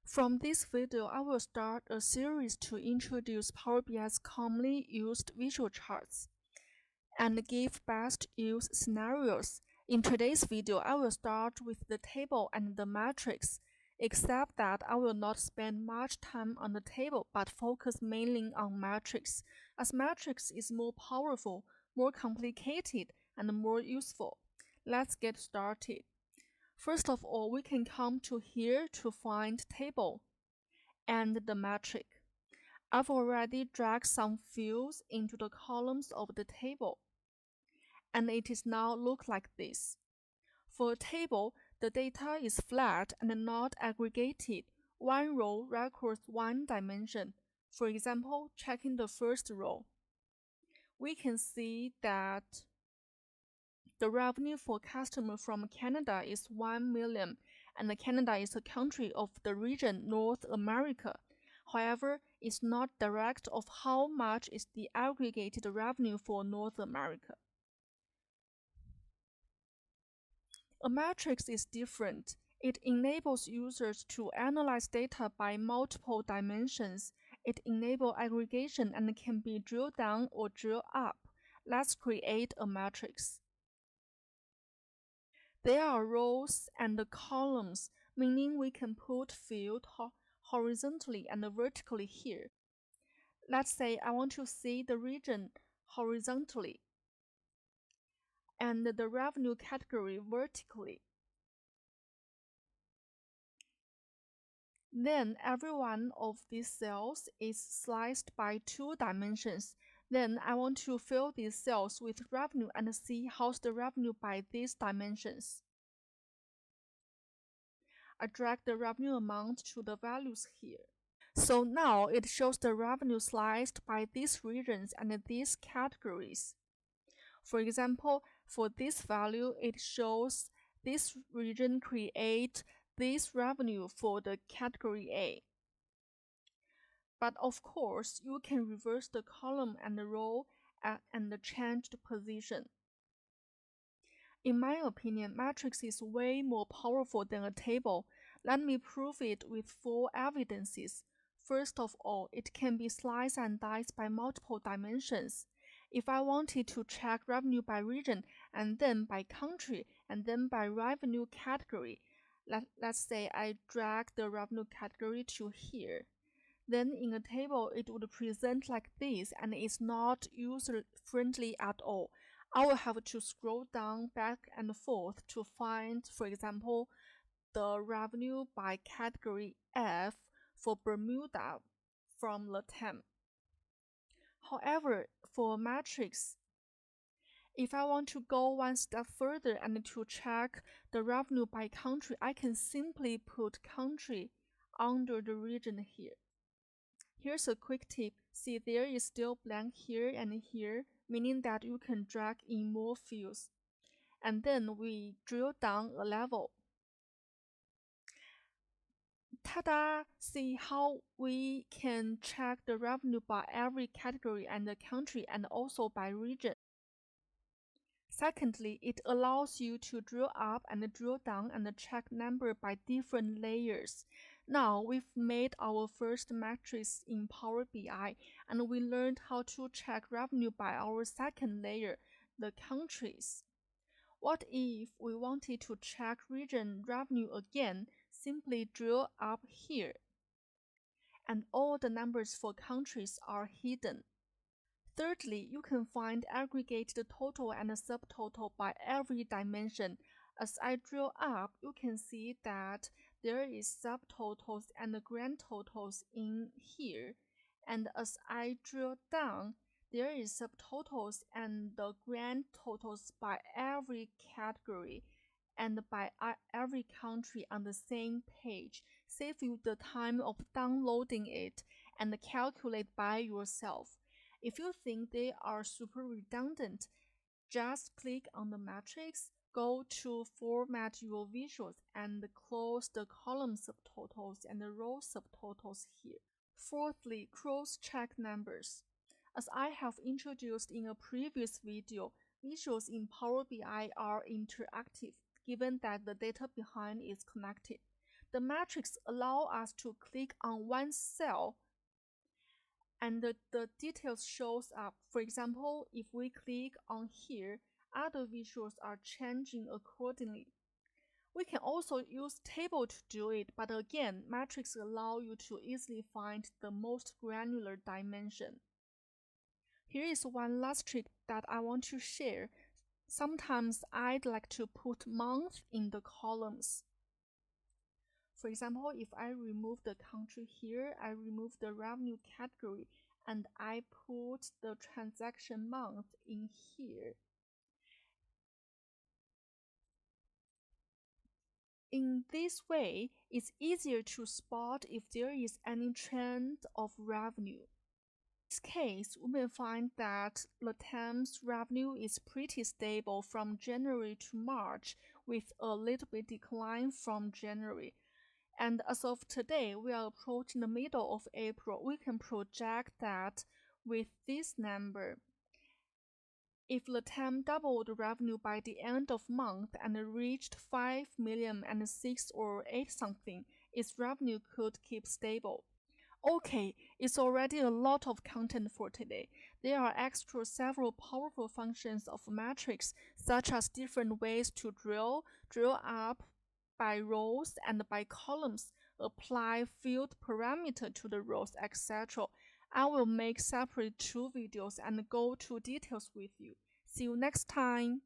From this video, I will start a series to introduce Power BI's commonly used visual charts and give best use scenarios. In today's video, I will start with the table and the matrix, except that I will not spend much time on the table but focus mainly on matrix, as matrix is more powerful, more complicated, and more useful. Let's get started. First of all, we can come to here to find table and the metric. I've already dragged some fields into the columns of the table, and it is now look like this. For a table, the data is flat and not aggregated. One row records one dimension. For example, checking the first row, we can see that the revenue for customer from Canada is 1 million, and Canada is a country of the region North America. However, it's not direct of how much is the aggregated revenue for North America. A matrix is different. It enables users to analyze data by multiple dimensions. It enables aggregation and can be drilled down or drilled up. Let's create a matrix. There are rows and columns, meaning we can put fields horizontally and vertically here. Let's say I want to see the region horizontally and the revenue category vertically. Then every one of these cells is sliced by 2 dimensions. Then I want to fill these cells with revenue and see how's the revenue by these dimensions. I drag the revenue amount to the values here. So now it shows the revenue sliced by these regions and these categories. For example, for this value, it shows this region create this revenue for the category A. But of course, you can reverse the column and the row and change the position. In my opinion, matrix is way more powerful than a table. Let me prove it with 4 evidences. First of all, it can be sliced and diced by multiple dimensions. If I wanted to check revenue by region, and then by country, and then by revenue category, let's say I drag the revenue category to here. Then in a table, it would present like this, and it's not user-friendly at all. I will have to scroll down back and forth to find, for example, the revenue by category F for Bermuda from LATAM. However, for a matrix, if I want to go one step further and to check the revenue by country, I can simply put country under the region here. Here's a quick tip. See, there is still blank here and here, meaning that you can drag in more fields. And then we drill down a level. Ta-da! See how we can check the revenue by every category and the country and also by region. Secondly, it allows you to drill up and drill down and check number by different layers. Now we've made our first matrix in Power BI, and we learned how to check revenue by our second layer, the countries. What if we wanted to check region revenue again? Simply drill up here, and all the numbers for countries are hidden. Thirdly, you can find aggregated total and subtotal by every dimension. As I drill up, you can see that there is subtotals and grand totals in here. And as I drill down, there is subtotals and the grand totals by every category and by every country on the same page. Save you the time of downloading it and calculate by yourself. If you think they are super redundant, just click on the matrix, go to Format Your Visuals, and close the column subtotals and the row subtotals here. Fourthly, cross-check numbers. As I have introduced in a previous video, visuals in Power BI are interactive, given that the data behind is connected. The matrix allows us to click on one cell and the details shows up. For example, if we click on here, other visuals are changing accordingly. We can also use table to do it, but again, matrix allow you to easily find the most granular dimension. Here is one last trick that I want to share. Sometimes I'd like to put month in the columns. For example, if I remove the country here, I remove the revenue category, and I put the transaction month in here. In this way, it's easier to spot if there is any trend of revenue. In this case, we may find that LATAM's revenue is pretty stable from January to March, with a little bit decline from January. And as of today, we are approaching the middle of April. We can project that with this number. If LATAM doubled revenue by the end of month and reached 5 million and 6 or 8 something, its revenue could keep stable. Okay, it's already a lot of content for today. There are extra several powerful functions of matrix, such as different ways to drill up by rows and by columns, apply field parameter to the rows, etc. I will make separate 2 videos and go to details with you. See you next time.